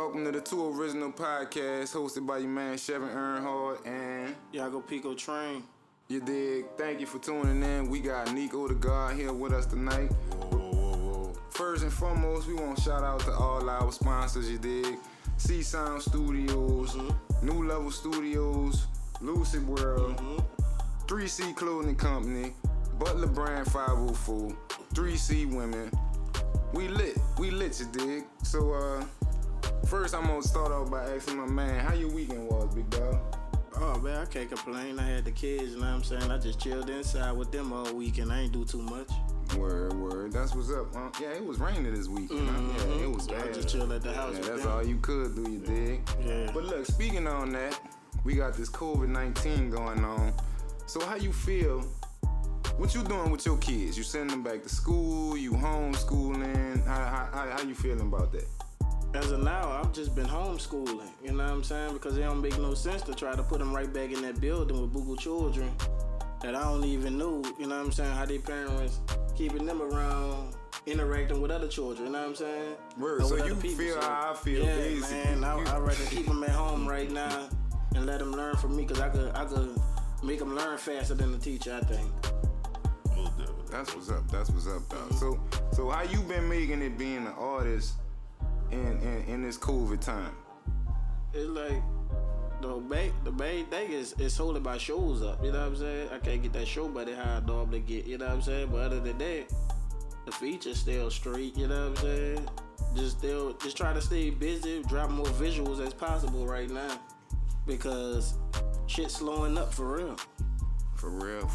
welcome to the 2Original podcast hosted by your man Chevy Earnhardt and Yaco-Peco Train. You dig? Thank you for tuning in. We got Niko The Gawd here with us tonight. Whoa. First and foremost, we want to shout out to all our sponsors, you dig? C Sound Studios, New Level Studios, Lucid World, 3C Clothing Company, Butler Brand 504, 3C Women. We lit, you dig? So, first I'm gonna start off by asking my man, how your weekend was, big dog? Oh man, I can't complain. I had the kids, you know what I'm saying? I just chilled inside with them all weekend. I ain't do too much. Word. That's what's up. Yeah, it was raining this weekend. Yeah, it was bad. I just chilled at the house. Yeah, with that's them. all you could do, you dig? Yeah. But look, speaking on that, we got this COVID-19 going on. So how you feel? What you doing with your kids? You sending them back to school? You homeschooling? How you feeling about that? As of now, I've just been homeschooling, you know what I'm saying? Because it don't make no sense to try to put them right back in that building with Google children that I don't even know, you know what I'm saying, how their parents keeping them around, interacting with other children, you know what I'm saying? Word, Or so with you other people. feel how I feel, yeah, basically. Man, I'd rather keep them at home right now and let them learn from me because I could make them learn faster than the teacher, I think. That's what's up, dog. So how you been making it being an artist in this COVID time? It's like the main thing is holding my shows up, you know what I'm saying? I can't get that show money how I normally get, you know what I'm saying? But other than that, the feature's still straight, you know what I'm saying? Just try to stay busy, drop more visuals as possible right now. Because shit's slowing up for real. For real.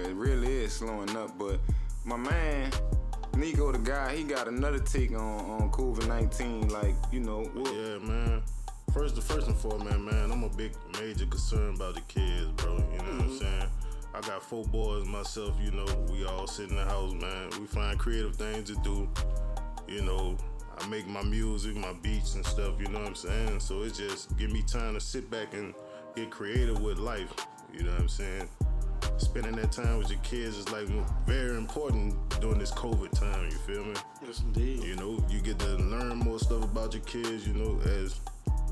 It really is slowing up. But my man, Niko The Gawd, he got another take on COVID-19. Like, you know. Yeah, man. First and foremost, man, I'm a major concern about the kids, bro. You know what I'm saying? I got 4 boys myself, you know. We all sit in the house, man. We find creative things to do. You know, I make my music, my beats and stuff, you know what I'm saying? So it just give me time to sit back and get creative with life. You know what I'm saying? Spending that time with your kids is like very important during this COVID time, you feel me? Yes, indeed. You know, you get to learn more stuff about your kids, you know, as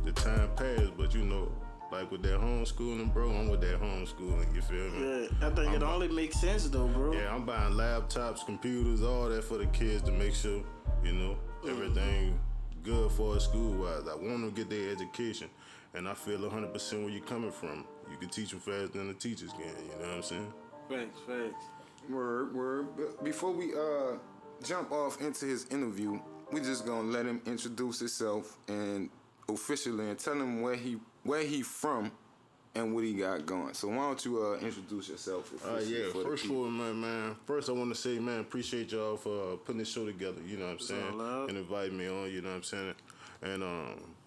the time passes. But you know, like with that homeschooling, bro, I'm with that homeschooling, you feel me? Yeah, I think it only makes sense though, bro. Yeah, I'm buying laptops, computers, all that for the kids to make sure, you know, everything good for us school-wise. I want them to get their education. And I feel 100% where you're coming from. You can teach them faster than the teachers can, you know what I'm saying? Facts. Word. But before we jump off into his interview, we just gonna let him introduce himself and officially and tell him where he from and what he got going. So why don't you introduce yourself officially? First of all, man. First I want to say, man, appreciate y'all for putting this show together, you know what I'm saying? And inviting me on, you know what I'm saying? And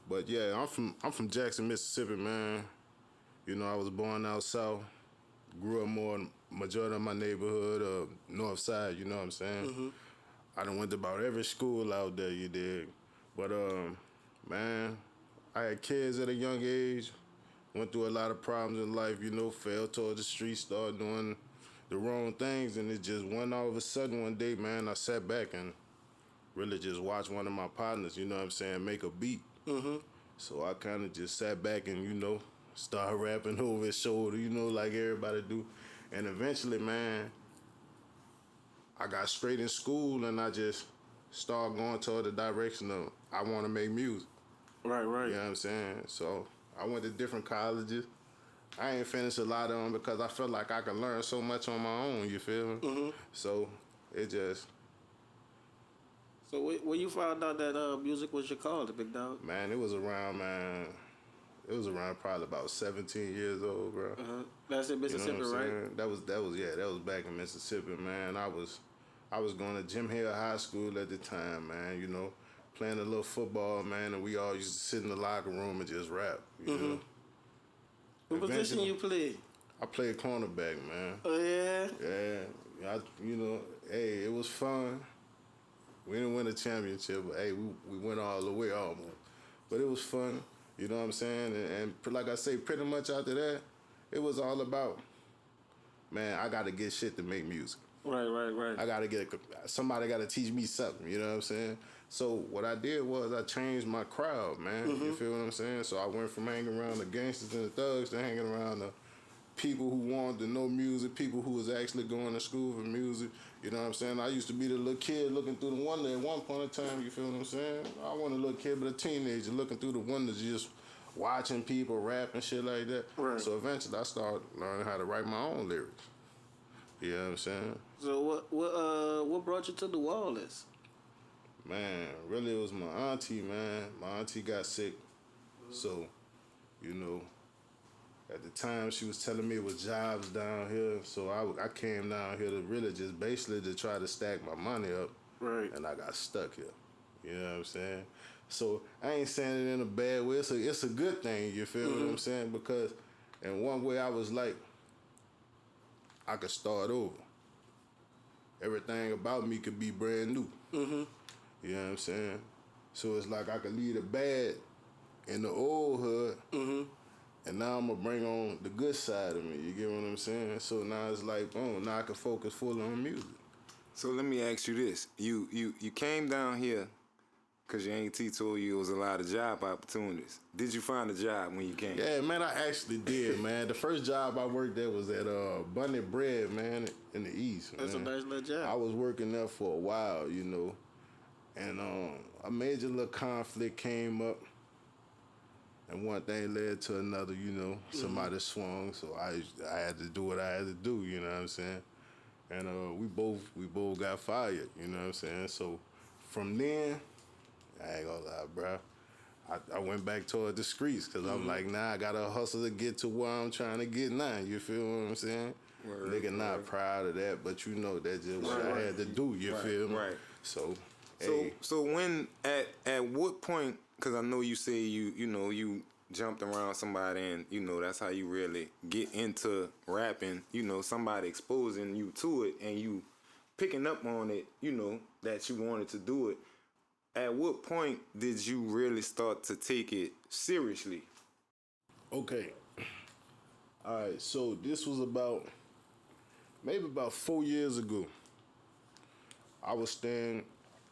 but yeah, I'm from Jackson, Mississippi, man. You know, I was born out south. Grew up majority of my neighborhood, north side, you know what I'm saying? I done went to about every school out there, you dig? But man, I had kids at a young age, went through a lot of problems in life, you know, fell toward the streets, started doing the wrong things, and it just went all of a sudden one day, man, I sat back and really just watched one of my partners, you know what I'm saying, make a beat. So I kind of just sat back and, you know, started rapping over his shoulder, you know, like everybody do. And eventually, man, I got straight in school and I just started going toward the direction of I want to make music. Right. You know what I'm saying? So I went to different colleges. I ain't finished a lot of them because I felt like I could learn so much on my own, you feel me? So it just... So when you found out that music was your call, the big dog? Man, it was around probably about 17 years old, bro. That's in Mississippi, you know right? That was back in Mississippi, man. I was going to Jim Hill High School at the time, man, you know, playing a little football, man, and we all used to sit in the locker room and just rap, you know. What position you played? I played cornerback, man. Oh, yeah? Yeah. You know, hey, it was fun. We didn't win a championship, but hey, we went all the way almost. But it was fun, you know what I'm saying? And like I say, pretty much after that, it was all about, man, I got to get shit to make music. Right. I gotta somebody gotta teach me something. You know what I'm saying? So what I did was I changed my crowd, man. You feel what I'm saying? So I went from hanging around the gangsters and the thugs to hanging around the people who wanted to know music, people who was actually going to school for music. You know what I'm saying? I used to be the little kid looking through the window at one point in time. You feel what I'm saying? I wasn't a little kid, but a teenager looking through the windows, just watching people rap and shit like that. Right. So eventually I started learning how to write my own lyrics. You know what I'm saying? So what brought you to New Orleans? Man, really it was my auntie, man. My auntie got sick. So, you know, at the time she was telling me it was jobs down here. So I came down here to really just basically to try to stack my money up. Right. And I got stuck here. You know what I'm saying? So I ain't saying it in a bad way. It's a good thing, you feel what I'm saying? Because in one way I was like, I could start over. Everything about me could be brand new. You know what I'm saying? So it's like I could leave the bad in the old hood, and now I'm gonna bring on the good side of me. You get what I'm saying? So now it's like, boom, now I can focus fully on music. So let me ask you this: you came down here because your auntie told you it was a lot of job opportunities. Did you find a job when you came? Yeah, man, I actually did, man. The first job I worked at was at Bunny Bread, man, in the East. That's man. a nice little job. I was working there for a while, you know, and a major little conflict came up, and one thing led to another, you know. Somebody swung, so I had to do what I had to do, you know what I'm saying? And we both got fired, you know what I'm saying? So from then, I ain't gonna lie, bro. I went back toward the streets because I'm like, nah, I gotta hustle to get to where I'm trying to get now. You feel what I'm saying? Nigga not proud of that, but you know that's just what I had to do. You feel me? Right. So, So when at what point? Because I know you say you jumped around somebody and you know that's how you really get into rapping. You know, somebody exposing you to it and you picking up on it. You know that you wanted to do it. At what point did you really start to take it seriously? okay. All right, so this was maybe about 4 years ago. I was staying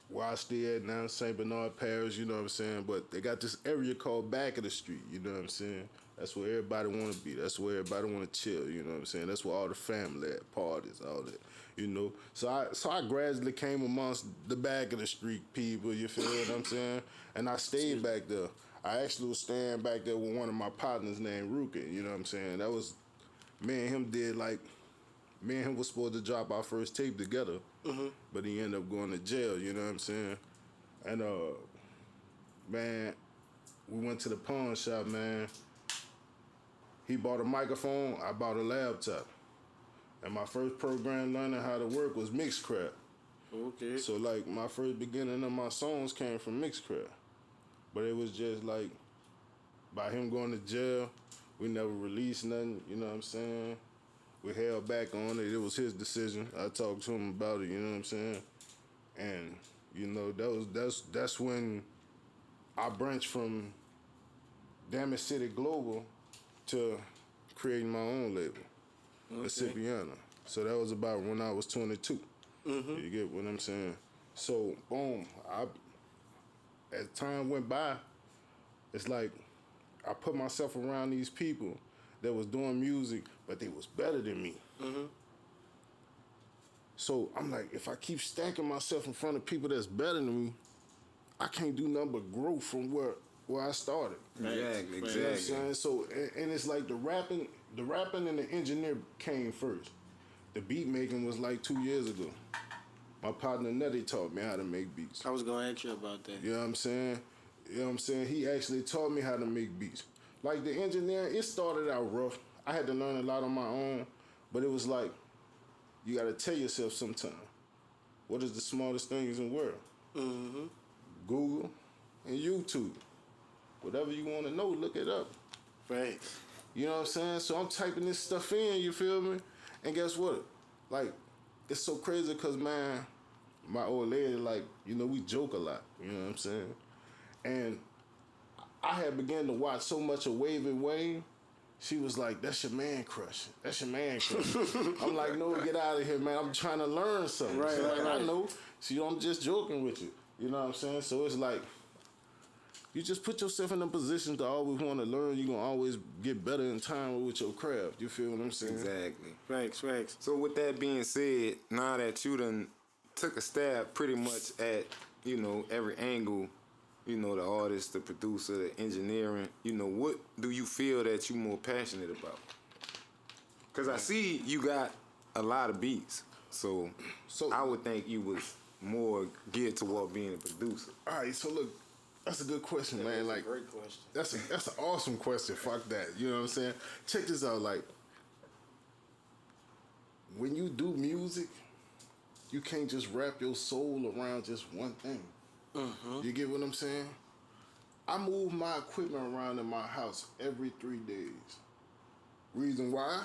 where I stay at now, St. Bernard Parish, you know what I'm saying? But they got this area called Back of the Street, you know what I'm saying? That's where everybody want to be. That's where everybody want to chill, you know what I'm saying? That's where all the family at, parties, all that, you know? So I gradually came amongst the Back of the Street people, you feel what I'm saying? And I stayed back there. I actually was staying back there with one of my partners named Ruka, you know what I'm saying? That was, me and him was supposed to drop our first tape together, but he ended up going to jail, you know what I'm saying? And, man, we went to the pawn shop, man. He bought a microphone, I bought a laptop. And my first program learning how to work was Mixcraft. Okay. So, like, my first beginning of my songs came from Mixcraft. But it was just, like, by him going to jail, we never released nothing, you know what I'm saying? We held back on it. It was his decision. I talked to him about it, you know what I'm saying? And, you know, that's when I branched from Damage City Global to creating my own label, Recipiana. So that was about when I was 22. You get what I'm saying? So, boom, as time went by, it's like I put myself around these people that was doing music, but they was better than me. So I'm like, if I keep stacking myself in front of people that's better than me, I can't do nothing but grow from where I started. Exactly. You know what I'm saying? So, and it's like the rapping and the engineer came first. The beat making was like 2 years ago. My partner Nutty taught me how to make beats. I was gonna ask you about that. You know what I'm saying? You know what I'm saying? He actually taught me how to make beats. Like the engineering, it started out rough. I had to learn a lot on my own, but it was like, you gotta tell yourself sometime, what is the smartest things in the world? Google and YouTube. Whatever you wanna know, look it up. Right. You know what I'm saying? So I'm typing this stuff in, you feel me? And guess what? Like, it's so crazy because, man, my old lady, like, you know, we joke a lot. You know what I'm saying? And I had begun to watch so much of Wave and Wayne. She was like, "That's your man crush. That's your man crush." I'm like, "No, get out of here, man. I'm trying to learn something." Right, She's like, right. "I know." I'm just joking with you. You know what I'm saying? So it's like, you just put yourself in a position to always want to learn. You're going to always get better in time with your craft. You feel what I'm saying? Exactly. Facts. So with that being said, now that you done took a stab pretty much at, every angle, the artist, the producer, the engineering, what do you feel that you more passionate about? Because I see you got a lot of beats. So I would think you was more geared toward being a producer. All right, so look, that's a good question, man. Like, Great question. that's an awesome question. Fuck that. You know what I'm saying? Check this out. Like, when you do music, you can't just wrap your soul around just one thing. You get what I'm saying? I move my equipment around in my house every 3 days. Reason why?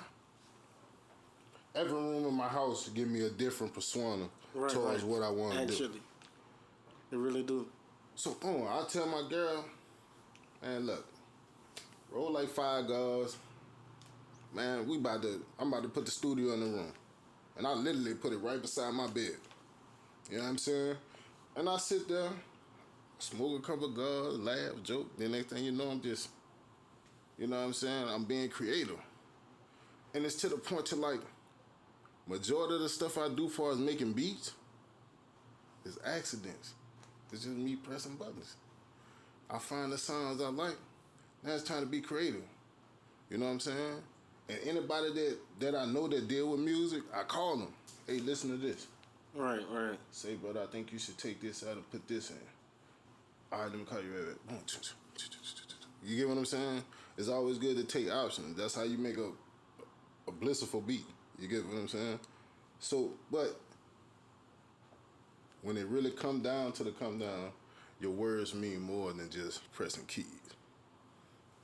Every room in my house give me a different persona towards what I want to do. Actually, it really do. So, I tell my girl, man, look, roll like 5 guards. Man, I'm about to put the studio in the room. And I literally put it right beside my bed. You know what I'm saying? And I sit there, smoke a couple of guards, laugh, joke. The next thing you know, I'm just, you know what I'm saying? I'm being creative. And it's to the point to like, majority of the stuff I do for as making beats is accidents. It's just me pressing buttons. I find the sounds I like. Now it's time to be creative. You know what I'm saying? And anybody that I know that deal with music, I call them. Hey, listen to this. Right. Say, brother, I think you should take this out and put this in. All right, let me call you right back. You get what I'm saying? It's always good to take options. That's how you make a blissful beat. You get what I'm saying? So, but when it really come down, your words mean more than just pressing keys.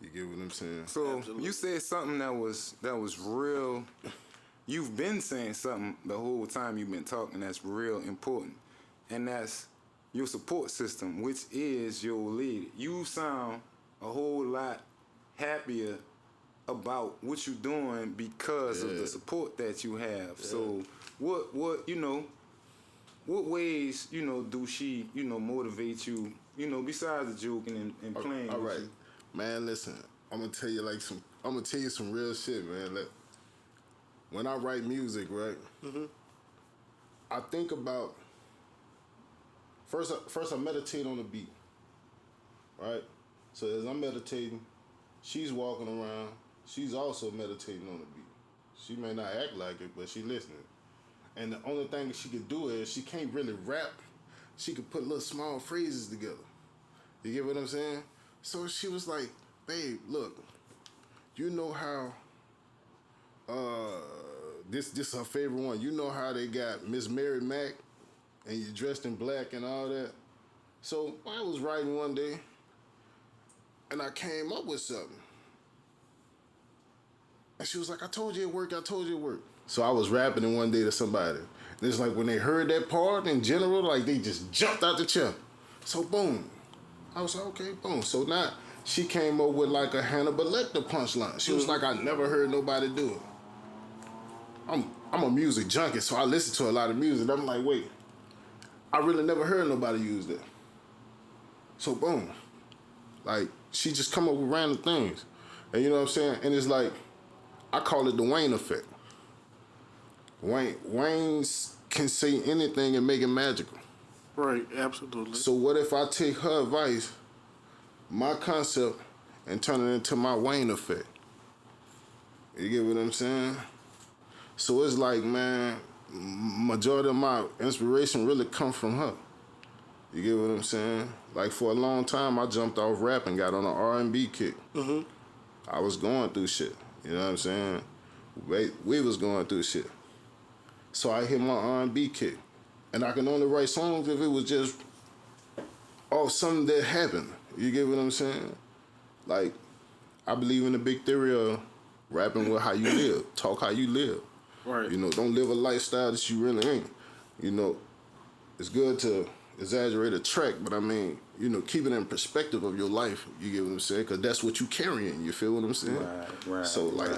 You get what I'm saying? So Absolutely. you said something that was real. You've been saying something the whole time you've been talking that's real important, and that's your support system, which is your lead. You sound a whole lot happier about what you're doing because of the support that you have. Yeah. So what ways, do she, motivate you, besides the joking and playing? All right. Man, listen, I'm gonna tell you some real shit, man. Like, when I write music, right? I think about first I meditate on the beat. Right? So as I'm meditating, she's walking around, she's also meditating on the beat. She may not act like it, but she listening. And the only thing she could do is she can't really rap. She could put little small phrases together. You get what I'm saying? So she was like, babe, look, you know how this is her favorite one. You know how they got Miss Mary Mack and you dressed in black and all that? So I was writing one day and I came up with something. And she was like, I told you it worked. So I was rapping it one day to somebody. And it's like when they heard that part in general, like they just jumped out the chair. So boom. I was like, okay, boom. So now she came up with like a Hannibal Lecter punchline. She was like, I never heard nobody do it. I'm a music junkie, so I listen to a lot of music. I'm like, wait, I really never heard nobody use that. So boom. Like, she just come up with random things. And you know what I'm saying? And it's like, I call it the Wayne effect. Wayne can say anything and make it magical. Right, absolutely. So what if I take her advice, my concept, and turn it into my Wayne effect? You get what I'm saying? So it's like, man, majority of my inspiration really comes from her. You get what I'm saying? Like, for a long time, I jumped off rap and got on an R&B kick. I was going through shit. You know what I'm saying? We was going through shit. So I hit my R&B kick. And I can only write songs if it was just off something that happened. You get what I'm saying? Like, I believe in the big theory of rapping with how you live. Talk how you live. Right. You know, don't live a lifestyle that you really ain't. You know, it's good to exaggerated track, but I mean, you know, keep it in perspective of your life. You get what I'm saying? Because that's what you carrying. You feel what I'm saying? Right. So like,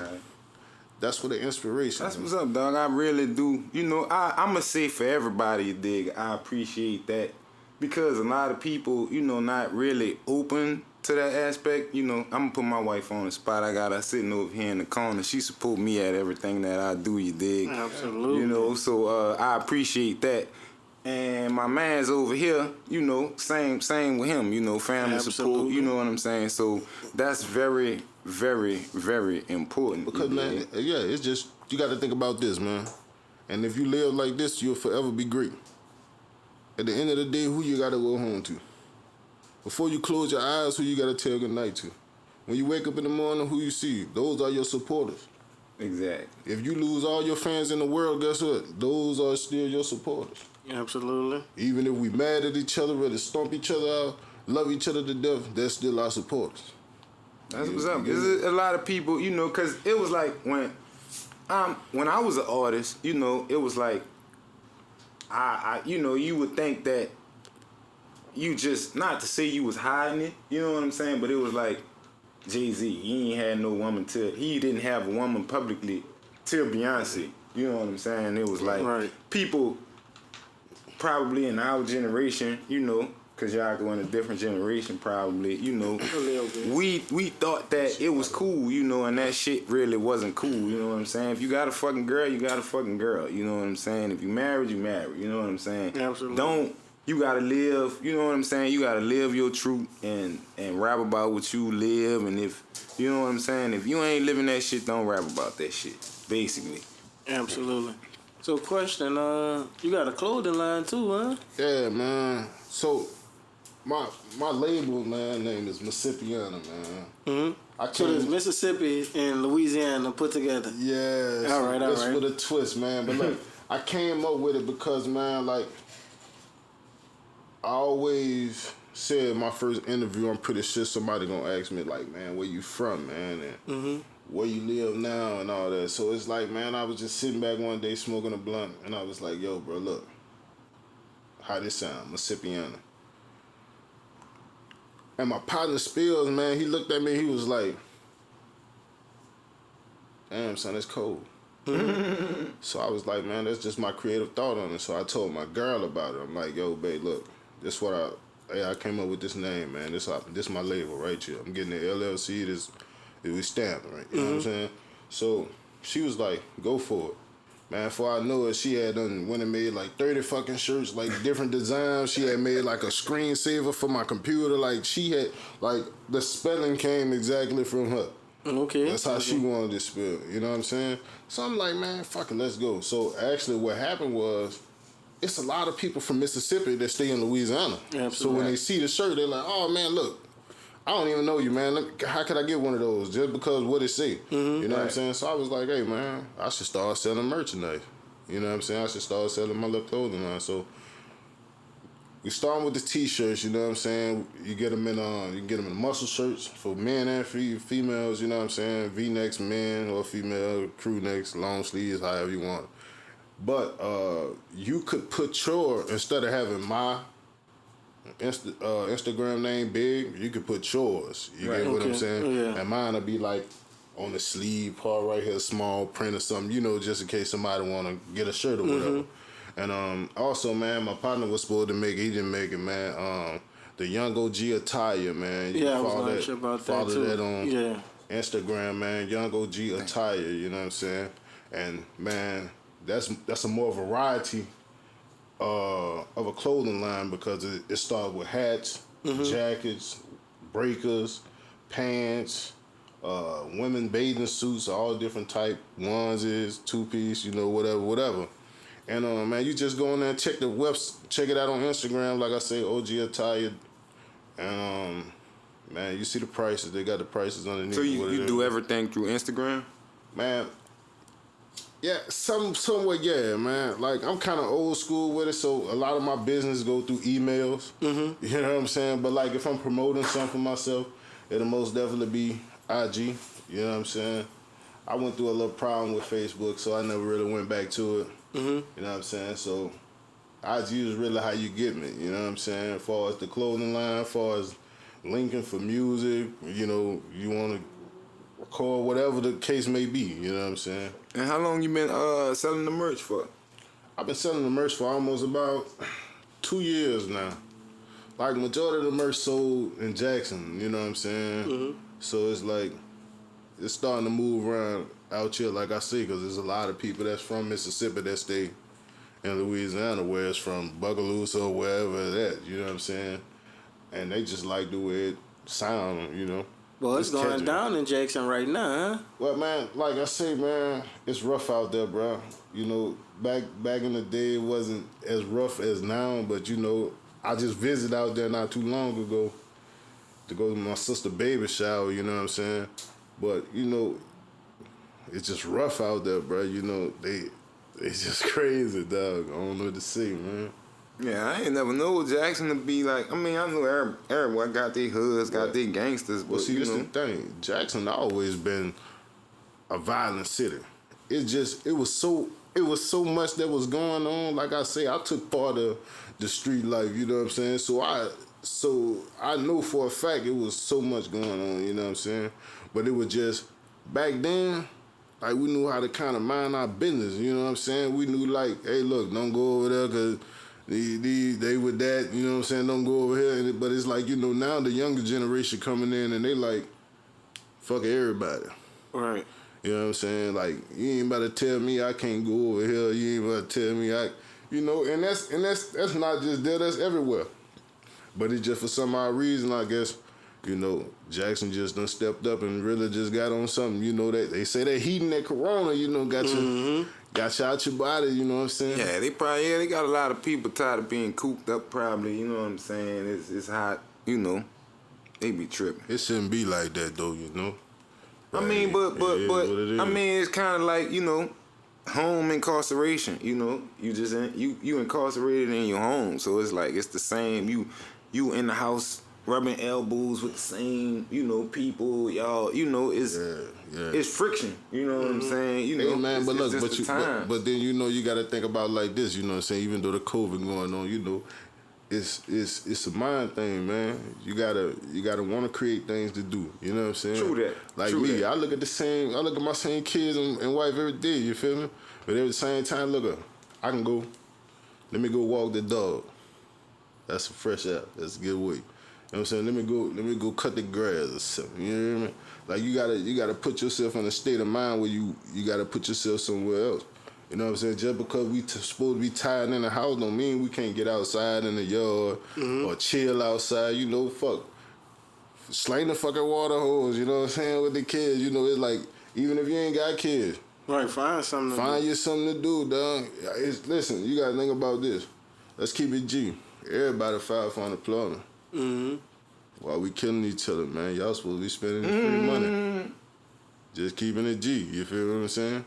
that's for the inspiration. That's what's up, dog. I really do. You know, I'm going to say for everybody, you dig, I appreciate that. Because a lot of people, you know, not really open to that aspect. You know, I'm going to put my wife on the spot. I got her sitting over here in the corner. She support me at everything that I do, you dig? Absolutely. You know, so I appreciate that. And my man's over here, you know, same with him, you know, family support, you know what I'm saying? So that's very, very, very important. Because, man, yeah, it's just, you got to think about this, man. And if you live like this, you'll forever be great. At the end of the day, who you got to go home to? Before you close your eyes, who you got to tell good night to? When you wake up in the morning, who you see? Those are your supporters. Exactly. If you lose all your fans in the world, guess what? Those are still your supporters. Absolutely. Even if we mad at each other, ready to stomp each other out, love each other to death, they're still our supporters. That's what's up. There's a lot of people, you know, because it was like when I was an artist, you know, it was like, I you know, you would think that you just, not to say you was hiding it, you know what I'm saying, but it was like, Jay-Z, he ain't had no woman he didn't have a woman publicly till Beyonce, you know what I'm saying? It was like, people probably in our generation, you know, because y'all go in a different generation probably, you know, we thought that it was cool, you know, and that shit really wasn't cool, you know what I'm saying? If you got a fucking girl, you got a fucking girl, you know what I'm saying? If you married, you married, you know what I'm saying? Absolutely. You gotta live, you know what I'm saying? You gotta live your truth and rap about what you live, and if, you know what I'm saying? If you ain't living that shit, don't rap about that shit, basically. Absolutely. So question, you got a clothing line too, huh? Yeah, man. So my label, man, name is Mississippiana, man. Mm-hmm. So there's Mississippi and Louisiana put together. Yeah. All right. That's with a twist, man. But look, I came up with it because, man, like, I always said in my first interview, I'm pretty sure somebody gonna ask me, like, man, where you from, man? And where you live now and all that. So it's like, man, I was just sitting back one day smoking a blunt, and I was like, yo, bro, look, how this sound, Mississippiana. And my partner Spills, man, he looked at me, he was like, damn, son, it's cold. So I was like, man, that's just my creative thought on it. So I told my girl about it. I'm like, yo, babe, look, this what I came up with this name, man. This my label right here. I'm getting the LLC, we stamping, right? You know what I'm saying? So she was like, go for it. Man, before I know it, she had went and made like 30 fucking shirts, like different designs. She had made like a screensaver for my computer. Like she had, like the spelling came exactly from her. Okay. That's how she wanted to spell. You know what I'm saying? So I'm like, man, fuck it, let's go. So actually what happened was, it's a lot of people from Mississippi that stay in Louisiana. Absolutely. So when they see the shirt, they're like, oh man, look, I don't even know you, man. How could I get one of those? Just because what it say. You know what I'm saying? So I was like, hey, man, I should start selling merchandise. You know what I'm saying? I should start selling my little clothing line. So we starting with the T-shirts, you know what I'm saying? You get them in, you can get them in muscle shirts for men and females, you know what I'm saying? V-necks, men or female, crew necks, long sleeves, however you want. But you could put instead of having my Instagram name big, you could put yours. You get what I'm saying? Yeah. And mine will be like on the sleeve part right here, small print or something, you know, just in case somebody want to get a shirt or whatever. And also, man, my partner was supposed to make it. He didn't make it, man. The Young OG attire, man. You I was not sure about that too. That on Instagram, man. Young OG attire, you know what I'm saying? And, man, that's a more variety of a clothing line because it started with hats, jackets, breakers, pants, women bathing suits, all different type, onesies, two-piece, you know, whatever. And man, you just go in there and check check it out on Instagram, like I say, OG Attire. And man, you see the prices. They got the prices underneath. So you do everything through Instagram? Man, yeah, somewhat, yeah, man. Like, I'm kind of old school with it, so a lot of my business go through emails. You know what I'm saying? But, like, if I'm promoting something for myself, it'll most definitely be IG. You know what I'm saying? I went through a little problem with Facebook, so I never really went back to it. You know what I'm saying? So, IG is really how you get me. You know what I'm saying? As far as the clothing line, as far as linking for music, you know, you want to record whatever the case may be. You know what I'm saying? And how long you been selling the merch for? I've been selling the merch for almost about 2 years now. Like, the majority of the merch sold in Jackson, you know what I'm saying? Mm-hmm. So it's like, it's starting to move around out here, like I say, because there's a lot of people that's from Mississippi that stay in Louisiana, where it's from Buckaloo or wherever that, you know what I'm saying? And they just like the way it sound, you know? Well, it's going catchy. down in Jackson right now, huh? Well, man, like I say, man, it's rough out there, bro. You know, back in the day, it wasn't as rough as now, but, you know, I just visited out there not too long ago to go to my sister's baby shower, you know what I'm saying? But, you know, it's just rough out there, bro. You know, it's just crazy, dog. I don't know what to say, man. Yeah, I ain't never know Jackson to be like. I mean, I know everyone got their hoods, got their gangsters, but Well, see, you this know. the thing. Jackson always been a violent city. It was so much that was going on. Like I say, I took part of the street life. You know what I'm saying? So I know for a fact it was so much going on. You know what I'm saying? But it was just back then. Like, we knew how to kind of mind our business. You know what I'm saying? We knew, like, hey, look, don't go over there because they with that, you know what I'm saying? Don't go over here. But it's like, you know, now the younger generation coming in and they like, fuck everybody. Right. You know what I'm saying? Like, you ain't about to tell me I can't go over here. You ain't about to tell me you know, and that's not just there, that's everywhere. But it's just for some odd reason, I guess, you know, Jackson just done stepped up and really just got on something. You know, that they say that heating that corona, you know, got you out your body, you know what I'm saying? Yeah, they got a lot of people tired of being cooped up probably, you know what I'm saying? It's hot, you know. They be tripping. It shouldn't be like that though, you know. I mean, but I mean, it's kind of like, you know, home incarceration, you know. You incarcerated in your home, so it's like it's the same. You in the house rubbing elbows with the same, you know, people, y'all, you know, it's friction, you know what I'm saying? You know, hey, man, but look, but then, you know, you got to think about it like this, you know what I'm saying? Even though the COVID going on, you know, it's a mind thing, man. You gotta want to create things to do. You know what I'm saying? True that. Like True me, that. I look at my same kids and wife every day. You feel me? But at the same time, look, I can go. Let me go walk the dog. That's a fresh air. That's a good way. You know what I'm saying? Let me go cut the grass or something. You know what I mean? Like you gotta put yourself in a state of mind where you gotta put yourself somewhere else. You know what I'm saying? Just because we supposed to be tied in the house don't mean we can't get outside in the yard or chill outside. You know, fuck. Sling the fucking water hose, you know what I'm saying, with the kids. You know, it's like, even if you ain't got kids. Right, find something to do, dog. Listen, you gotta think about this. Let's keep it G. Everybody filed for unemployment. While we killing each other, man. Y'all supposed to be spending free money. Just keeping it G. You feel what I'm saying?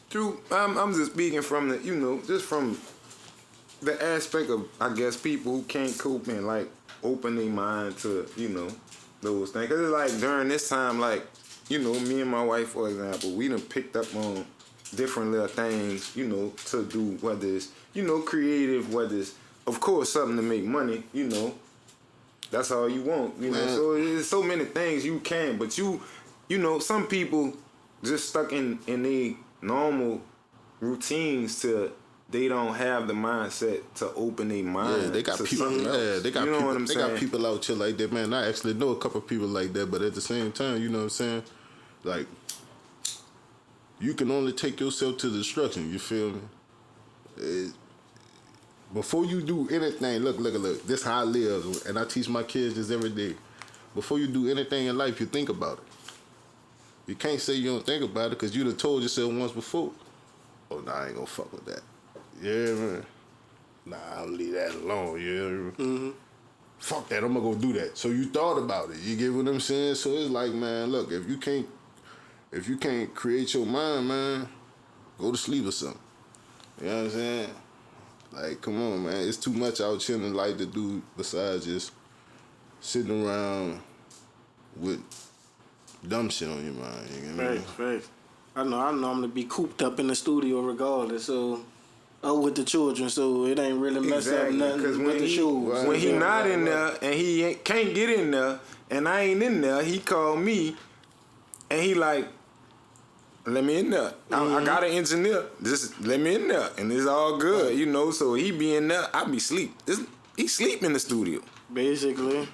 True. I'm just speaking from the, you know, just from the aspect of, I guess, people who can't cope and, like, open their mind to, you know, those things. Because it's like during this time, like, you know, me and my wife, for example, we done picked up on different little things, you know, to do, whether it's, you know, creative, whether it's, of course, something to make money, you know. That's all you want, you know. So there's so many things you can, but you know, some people just stuck in their normal routines to they don't have the mindset to open their mind. Yeah, they got people. Yeah, they got you know people. What I'm they saying? got people out here like that, man. I actually know a couple of people like that, but at the same time, you know what I'm saying? Like, you can only take yourself to destruction. You feel me? Before you do anything, look. This how I live, and I teach my kids this every day. Before you do anything in life, you think about it. You can't say you don't think about it because you done told yourself once before, oh, nah, I ain't gonna fuck with that. Yeah, man. Nah, I'll leave that alone, yeah. Fuck that, I'm gonna go do that. So you thought about it, you get what I'm saying? So it's like, man, look, if you can't create your mind, man, go to sleep or something. You know what I'm saying? Like, come on, man. It's too much out here in life to do besides just sitting around with dumb shit on your mind. You know what I mean? Facts. I know I'm gonna be cooped up in the studio regardless. So with the children, so it ain't really messed up nothing with the shoes. When he not in there and he can't get in there, and I ain't in there, he called me, and he like, let me in there. I got an engineer. Just let me in there, and it's all good, you know. So he be in there, I be sleep. He sleep in the studio, basically.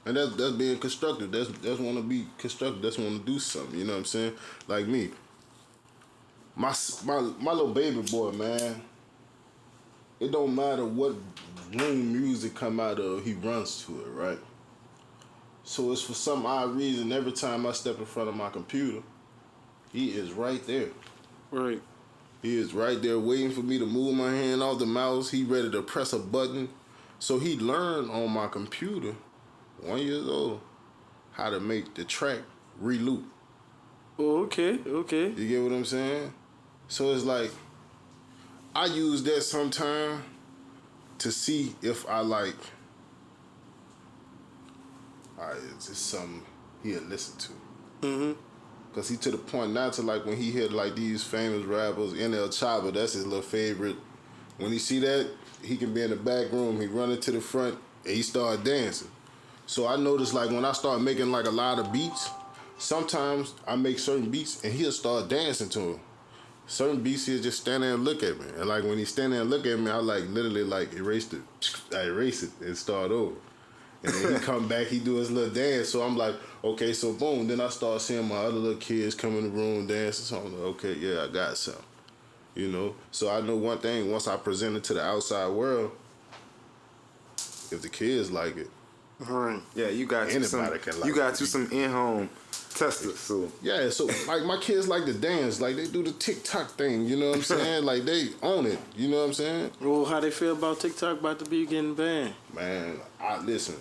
And that's being constructive. That's want to be constructive. That's want to do something. You know what I'm saying? Like me, my little baby boy, man. It don't matter what room music come out of, he runs to it, right? So it's for some odd reason, every time I step in front of my computer, he is right there. Right. He is right there waiting for me to move my hand off the mouse. He ready to press a button. So he learned on my computer, 1 year old, how to make the track re-loop. Oh, okay. You get what I'm saying? So it's like, I use that sometime to see if I like, is this something he'll listen to? Mm-hmm. Cause he to the point now to like when he hit like these famous rappers, NL Chopper, that's his little favorite. When he see that, he can be in the back room, he run into the front, and he start dancing. So I noticed like when I start making like a lot of beats, sometimes I make certain beats and he'll start dancing to them. Certain beats he'll just stand there and look at me. And like when he stand there and look at me, I like literally like erase it and start over. And then he come back, he do his little dance. So I'm like, okay, so boom. Then I start seeing my other little kids come in the room dancing. So I'm like, okay, yeah, I got something. You know? So I know one thing, once I present it to the outside world, if the kids like it, right. Yeah, you got you some. You got you some in-home testers. So yeah, so like my kids like to dance, like they do the TikTok thing. You know what I'm saying? Like they own it. You know what I'm saying? Well, how they feel about TikTok about to be getting banned? Man, listen.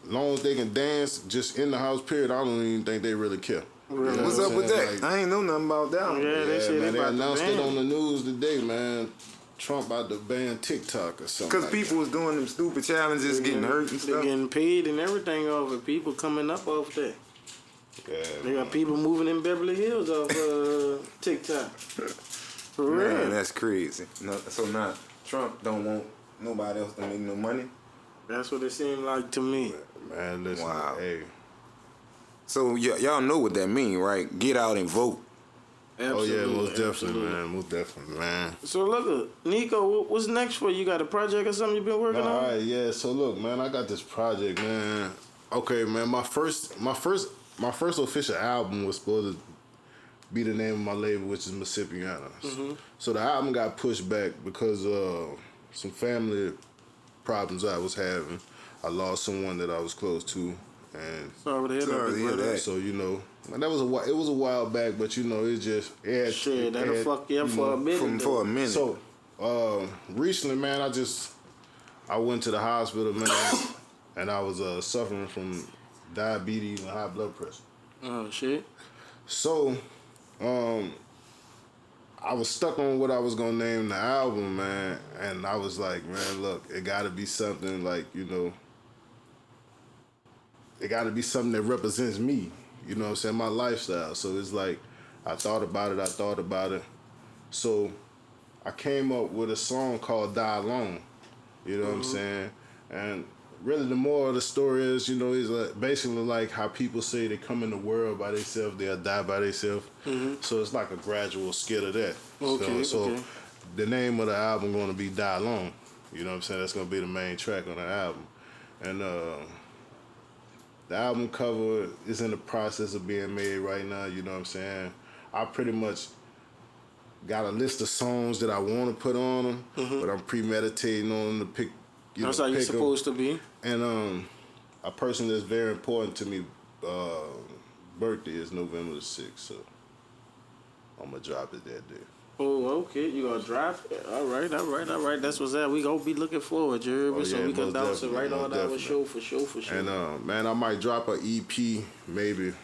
As long as they can dance, just in the house. Period. I don't even think they really care. Really? You know what's what up I'm with saying? that? Like, I ain't know nothing about that one. Yeah, they said man, they about announced to ban it on the news today, man. Trump about to ban TikTok or something. Because people was doing them stupid challenges, getting hurt and They stuff. getting paid and everything off it. People coming up off that. Yeah, They got people moving in Beverly Hills off TikTok. For real. Man, that's crazy. No, so now Trump don't want nobody else to make no money. That's what it seemed like to me. man, listen. Wow. Hey, So y'all know what that mean, right? Get out and vote. Absolutely, oh yeah, most definitely, absolutely. man. Most definitely, man. So look, Niko, what's next for you? You got a project or something you been working on? All right, yeah. So look, man, I got this project, man. Okay, man. My first official album was supposed to be the name of my label, which is Mississippianas. Mm-hmm. So the album got pushed back because some family problems I was having. I lost someone that I was close to, and Sorry to hear that. so you know, and it was a while back, but you know, Shit, that'll fuck you up for a minute. For a minute. So recently, man, I went to the hospital, man, and I was suffering from diabetes and high blood pressure. Oh shit. So, I was stuck on what I was gonna name the album, man, and I was like, man, look, it gotta be something like, you know, it gotta be something that represents me, you know what I'm saying, my lifestyle. So it's like, I thought about it. So I came up with a song called Die Alone, you know what I'm saying, and really, the moral of the story is, you know, is basically like how people say they come in the world by themselves, they'll die by themselves. Mm-hmm. So it's like a gradual scale of that. Okay, so the name of the album going to be Die Alone. You know what I'm saying? That's going to be the main track on the album. And the album cover is in the process of being made right now. You know what I'm saying? I pretty much got a list of songs that I want to put on them, but I'm premeditating on them to pick. That's how you're supposed to be. And a person that's very important to me, birthday is November the 6th, so I'm going to drop it that day. Oh, okay. You going to drop it? All right. That's what's that. We going to be looking forward, Jerry. Oh, so yeah, we can most bounce it definitely, right on most our definitely. show for sure. And, man, I might drop an EP, maybe.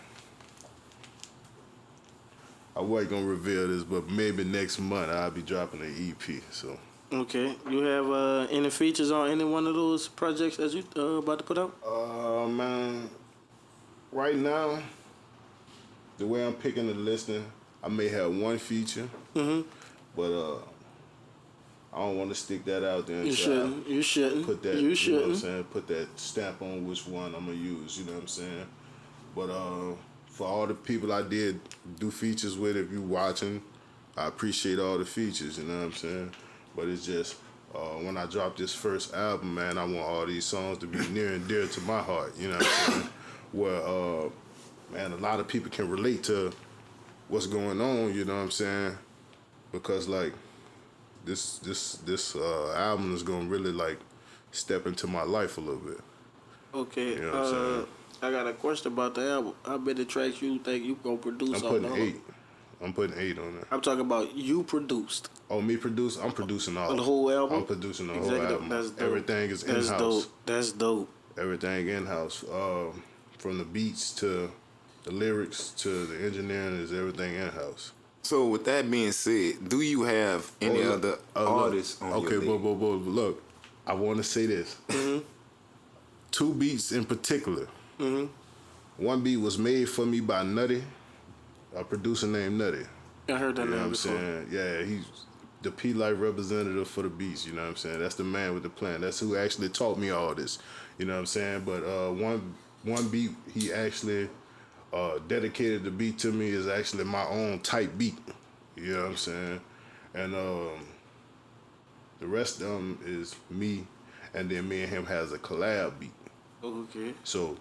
I wasn't going to reveal this, but maybe next month I'll be dropping an EP, so... Okay. You have any features on any one of those projects that you about to put out? Man, right now, the way I'm picking the listing, I may have one feature, but I don't want to stick that out there. You shouldn't. You shouldn't. Put that. You You know what I'm shouldn't. saying? Put that stamp on which one I'm gonna use. You know what I'm saying? But for all the people I did do features with, if you watching, I appreciate all the features. You know what I'm saying? But it's just when I drop this first album, man, I want all these songs to be near and dear to my heart. You know what I'm saying? Where man, a lot of people can relate to what's going on. You know what I'm saying? Because like this album is gonna really like step into my life a little bit. Okay. You know what I'm saying? I got a question about the album. How many tracks you think you gonna produce? I'm putting 8. I'm putting 8 on there. I'm talking about you produced. Oh, me produce? I'm producing all The whole album? I'm producing the whole album. That's dope. Everything is That's in-house. dope. That's dope. Everything in-house. From the beats to the lyrics to the engineering is everything in-house. So with that being said, do you have any other artists on your Okay, label? look, I want to say this. 2 beats in particular. 1 beat was made for me by Nutty, a producer named Nutty. I heard that You know name what I'm before. saying? Yeah, he's the P-Life representative for the beats, you know what I'm saying? That's the man with the plan. That's who actually taught me all this, you know what I'm saying? But one beat he actually dedicated the beat to me is actually my own type beat, you know what I'm saying? And the rest of them is me, and then me and him has a collab beat. Okay. So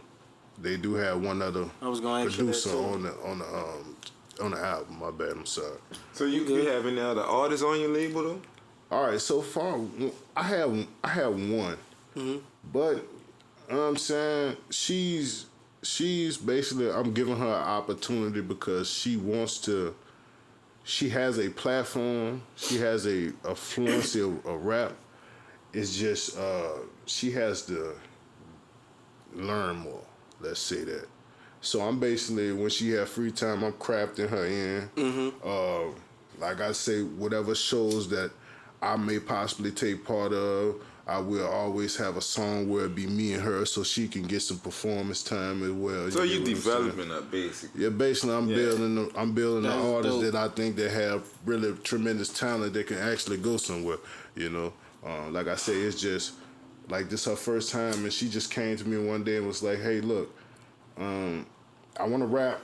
they do have one other I was gonna ask you that producer too. on the album. My bad, I'm sorry. So you have any other artists on your label though? All right, so far I have one, but I'm saying she's basically I'm giving her an opportunity because she wants to. She has a platform. She has a fluency of rap. It's just she has to learn more. Let's say that. So I'm basically, when she have free time, I'm crafting her in. Like I say, whatever shows that I may possibly take part of, I will always have a song where it be me and her, so she can get some performance time as well. So you get what I'm developing her basically. yeah, basically, I'm building the That's artists dope. that I think that have really tremendous talent that can actually go somewhere. You know, like I say, it's just like this her first time, and she just came to me one day and was like, "Hey, look, I want to rap.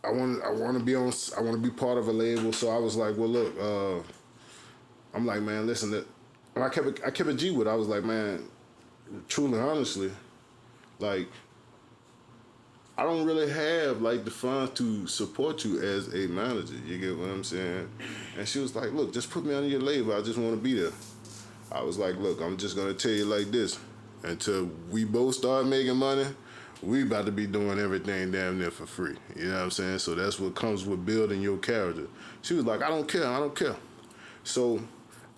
I want to be on. I want to be part of a label." So I was like, "Well, look, I'm like, man, listen." And I kept a G with her. I was like, man, truly, honestly, like, I don't really have like the funds to support you as a manager. You get what I'm saying? And she was like, look, just put me on your label. I just want to be there. I was like, look, I'm just gonna tell you like this. Until we both start making money, we about to be doing everything damn near for free. You know what I'm saying? So that's what comes with building your character. She was like, I don't care. So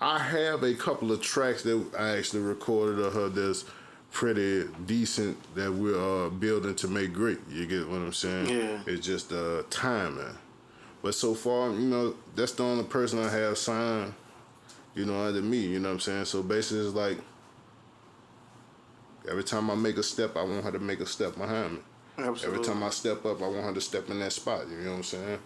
I have a couple of tracks that I actually recorded of her that's pretty decent that we're building to make great. You get what I'm saying? Yeah. It's just timing. But so far, you know, that's the only person I have signed, you know, under me. You know what I'm saying? So basically, it's like every time I make a step, I want her to make a step behind me. Absolutely. Every time I step up, I want her to step in that spot. You know what I'm saying?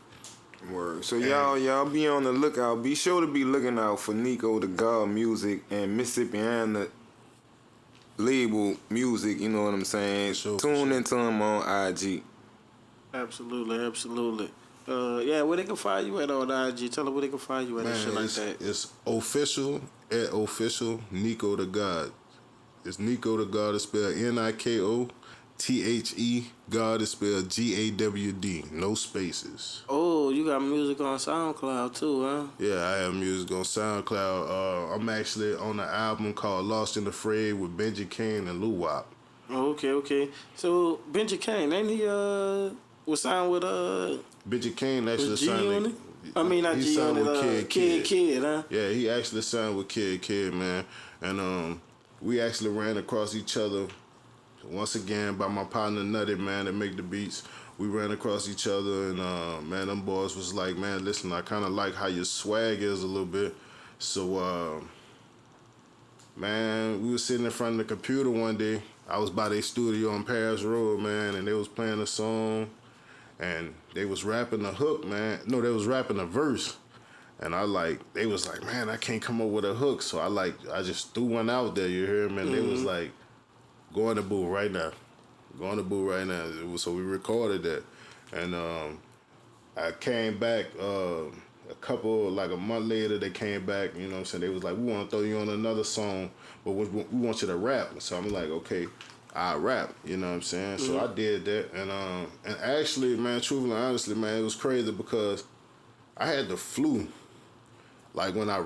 Word. So y'all be on the lookout. Be sure to be looking out for Niko The Gawd music and Mississippiana label music. You know what I'm saying? Sure, Tune into them on IG. Absolutely. Yeah, where they can find you at on IG? Tell them where they can find you at and shit like that. It's official Niko The Gawd. It's Niko The Gawd is spelled Nikothe. God is spelled GAWD. No spaces. Oh, you got music on SoundCloud too, huh? Yeah, I have music on SoundCloud. I'm actually on an album called Lost and Afraid with Benji Kane and Lou Wop. Oh, okay. So Benji Kane, ain't he was signed with Benji Kane actually was G signed on it? I mean not he G on signed with it, Kid, huh? Yeah, he actually signed with Kid, man. And we actually ran across each other once again by my partner Nutty, man, that make the beats. We ran across each other and man, them boys was like, man, listen, I kinda like how your swag is a little bit. So man, we was sitting in front of the computer one day. I was by their studio on Paris Road, man, and they was playing a song and they was rapping a hook, man. No, they was rapping a verse. And they was like, man, I can't come up with a hook. So I just threw one out there, you hear me? And they was like, go in the booth right now. Go in the booth right now. So we recorded that. And I came back a month later, they came back, you know what I'm saying? They was like, we want to throw you on another song, but we want you to rap. So I'm like, okay, I rap, you know what I'm saying? So I did that. And actually, man, truthfully, honestly, man, it was crazy because I had the flu. Like when I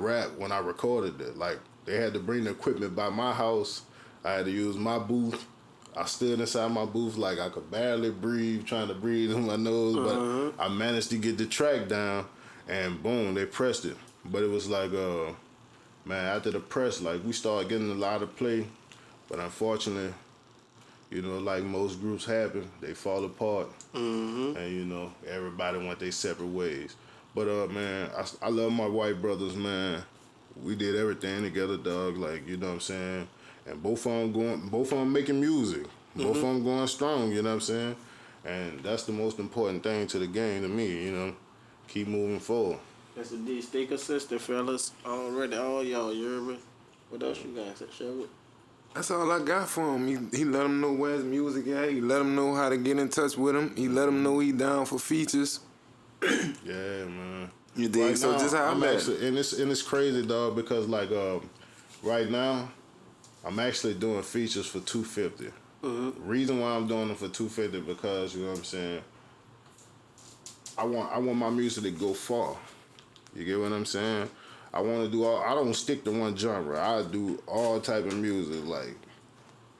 recorded it, like they had to bring the equipment by my house. I had to use my booth. I stood inside my booth like I could barely breathe, trying to breathe in my nose, but I managed to get the track down, and boom, they pressed it. But it was like, man, after the press, like we started getting a lot of play, but unfortunately, you know, like most groups happen, they fall apart, and you know, everybody went their separate ways. But man, I love my white brothers, man. We did everything together, dog. Like, you know what I'm saying? And both of them making music. Both of them going strong, you know what I'm saying? And that's the most important thing to the game to me, you know? Keep moving forward. That's a D. Stay consistent, fellas. Already, all y'all, you hear me? What else you guys at, Sherwood? That's all I got for him. He let him know where his music at. He let him know how to get in touch with him. He let him know he down for features. Yeah, man. You dig? Right So now, just how I'm I'm actually, and it's crazy, dog, because like right now, I'm actually doing features for 250. Reason why I'm doing them for 250 because you know what I'm saying. I want my music to go far. You get what I'm saying? I want to do all. I don't stick to one genre. I do all type of music, like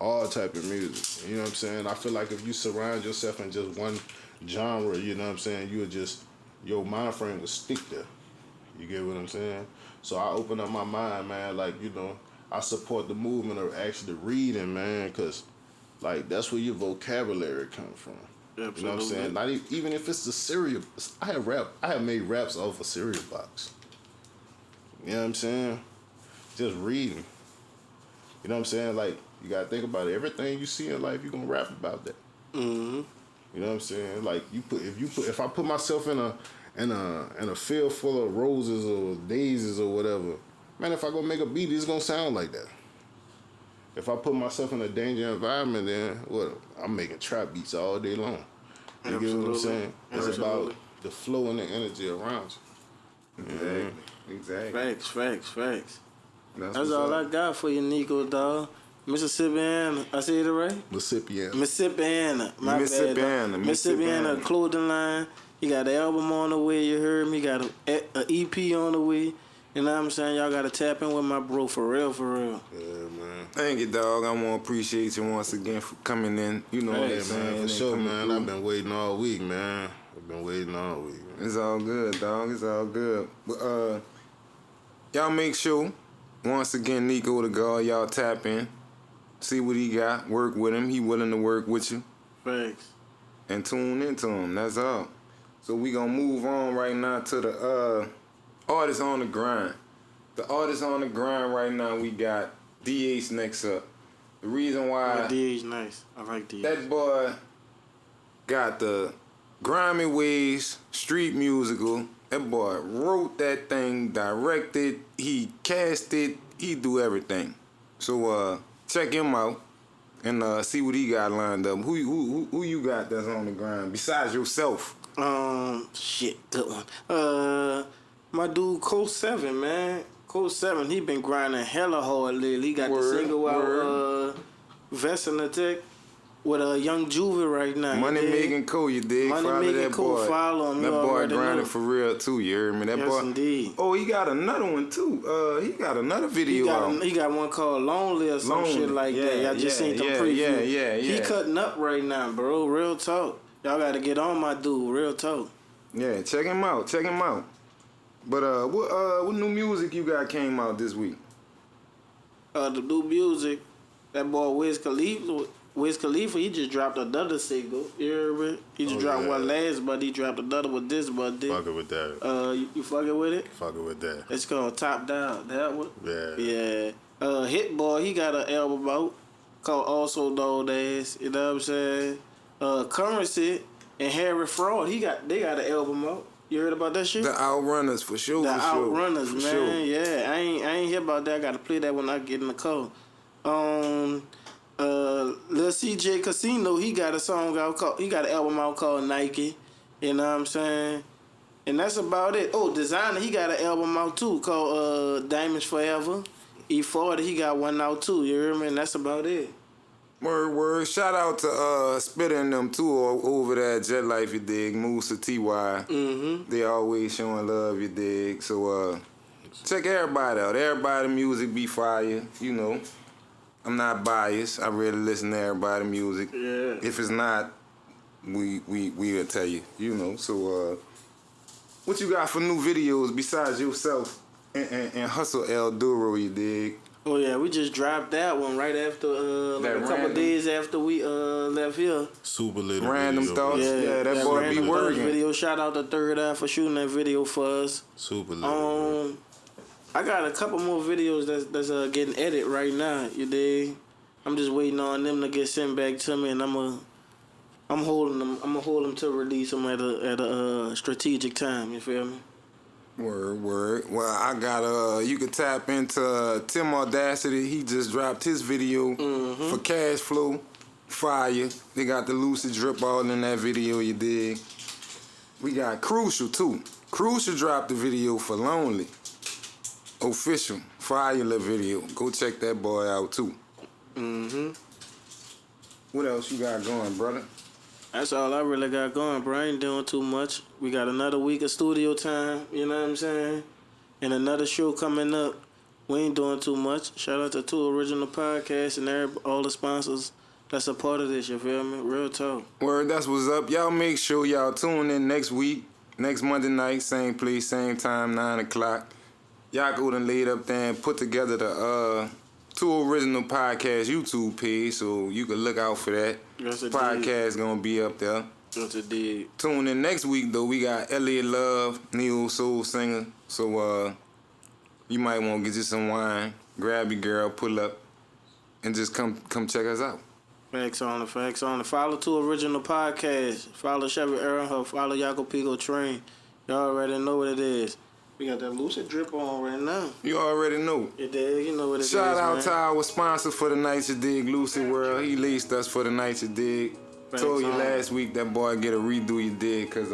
all type of music. You know what I'm saying? I feel like if you surround yourself in just one genre, you know what I'm saying, you would just your mind frame would stick there. You get what I'm saying? So I open up my mind, man. Like, you know, I support the movement of actually reading, man, because like that's where your vocabulary comes from. Absolutely. You know what I'm saying? Not even if it's the cereal. I have made raps off a cereal box. You know what I'm saying? Just reading. You know what I'm saying? Like, you gotta think about it. Everything you see in life, you gonna rap about that. You know what I'm saying? Like if I put myself in a field full of roses or daisies or whatever, man, if I go make a beat, it's gonna sound like that. If I put myself in a dangerous environment, then what? I'm making trap beats all day long. You get what I'm saying? It's about the flow and the energy around you. Exactly. Facts. That's all I got for you, Niko, dog. Mississippiana. I said it right? Mississippiana. Mississippiana clothing line. He got an album on the way, you heard me. He got an EP on the way. You know what I'm saying? Y'all got to tap in with my bro for real. Yeah, man. Thank you, dog. I want to appreciate you once again for coming in. You know what I'm saying? Man, for sure, man. I've been waiting all week, man. It's all good, dog. It's all good. But y'all make sure, once again, Niko The Gawd, y'all tap in. See what he got. Work with him. He willing to work with you. Thanks. And tune into him. That's all. So we going to move on right now to the artist on the grind. The artist on the grind right now, we got DH next up. The reason why... DH nice. I like DH. That boy got the grimy ways, street musical. That boy wrote that thing, directed, he cast it, he do everything. So check him out and see what he got lined up. Who you got that's on the grind besides yourself? Good one. My dude Code 7, man. Code 7, he been grinding hella hard lately. He got the single out, Vest in the Tech, with a Young Juvie right now. Money making cool, you dig? Money making cool, follow him. That boy grinding for real too, you heard me? That yes, boy. Indeed. Oh, he got another one too. He got another video out. He got one called Lonely or some shit like that. Y'all just seen the preview. Yeah. He cutting up right now, bro. Real talk. Y'all got to get on my dude. Real talk. Yeah, check him out. But what new music you got came out this week? The new music, that boy Wiz Khalifa, he just dropped another single. You hear me? He just dropped one last, but he dropped another with this, but this. Fucking with that. You fucking with it? Fucking with that. It's called Top Down. That one? Yeah. Yeah. Hit Boy, he got an album out called Also Known As. You know what I'm saying? Currency and Harry Fraud, they got an album out. You heard about that shit? The Outrunners for sure. The for sure, Outrunners, for man. Sure. Yeah, I ain't hear about that. I gotta play that when I get in the car. Lil CJ Casino, he got a song out called. He got an album out called Nike. You know what I'm saying? And that's about it. Oh, Designer, he got an album out too called Diamonds Forever. E40, he got one out too. You hear me? And that's about it. Word. Shout out to Spitter and them too over there at Jet Life, you dig. Moose to TY. They always showing love, you dig. So check everybody out. Everybody music be fire, you know. I'm not biased. I really listen to everybody music. Yeah. If it's not, we will tell you, you know. So what you got for new videos besides yourself and Hustle El Duro, you dig? Oh yeah, we just dropped that one right after like a couple days after we left here. Super little Random video, thoughts. bro. Yeah, that boy be working. Video. Shout out to Third Eye for shooting that video for us. Super little. I got a couple more videos that's getting edited right now. You dig? I'm just waiting on them to get sent back to me, and I'm holding them. I'm gonna hold them to release them at a strategic time. You feel me? Word. Well, I got you can tap into Tim Audacity. He just dropped his video for Cash Flow. Fire. They got the Lucid Drip all in that video, you dig? We got Crucial too. Crucial dropped the video for Lonely. Official. Fire little video. Go check that boy out too. What else you got going, brother? That's all I really got going, bro. I ain't doing too much. We got another week of studio time, you know what I'm saying? And another show coming up. We ain't doing too much. Shout out to 2Original Podcast and all the sponsors that's a part of this, you feel me? Real talk. Word, that's what's up. Y'all make sure y'all tune in next week, next Monday night, same place, same time, 9 o'clock. Yaco done laid up there and put together the 2Original Podcast YouTube page, so you can look out for that. Yes, it Podcast gonna be up there. Yes, it did. Tune in next week though. We got Elliot Love, neo soul singer. So you might want to get you some wine, grab your girl, pull up, and just come check us out. Facts on it. Follow 2Original Podcast. Follow Chevy Earnhardt. Follow Yaco-Peco Train. Y'all already know what it is. We got that Lucid Drip on right now. You already know. You dig? You know what it is, Shout out man. to our sponsor for the night, you dig, Lucid World. He laced us for the night, you dig. Thanks, Told you last week that boy get a redo, you dig, because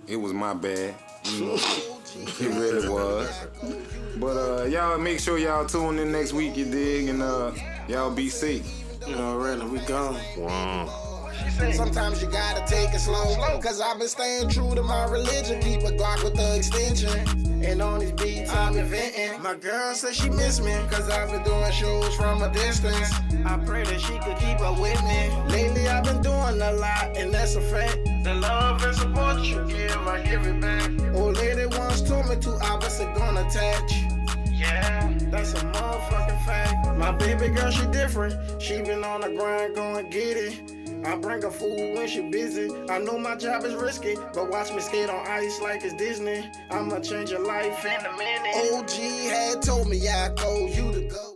it was my bad. You know, it really was. But y'all make sure y'all tune in next week, you dig, and y'all be safe. You already, we gone. Wow. Sometimes you gotta take it slow, cause I've been staying true to my religion. Keep a Glock with the extension, and on these beats I'm inventing. My girl says she miss me, cause I've been doing shows from a distance. I pray that she could keep up with me. Lately I've been doing a lot, and that's a fact. The love and support you give, I give it back. Old lady once told me 2 hours are gonna attach. Yeah, that's a motherfucking fact. My baby girl, she different. She been on the grind, going get it. I bring her food when she busy. I know my job is risky, but watch me skate on ice like it's Disney. I'ma change your life in a minute. OG had told me, Yaco, you the GOAT.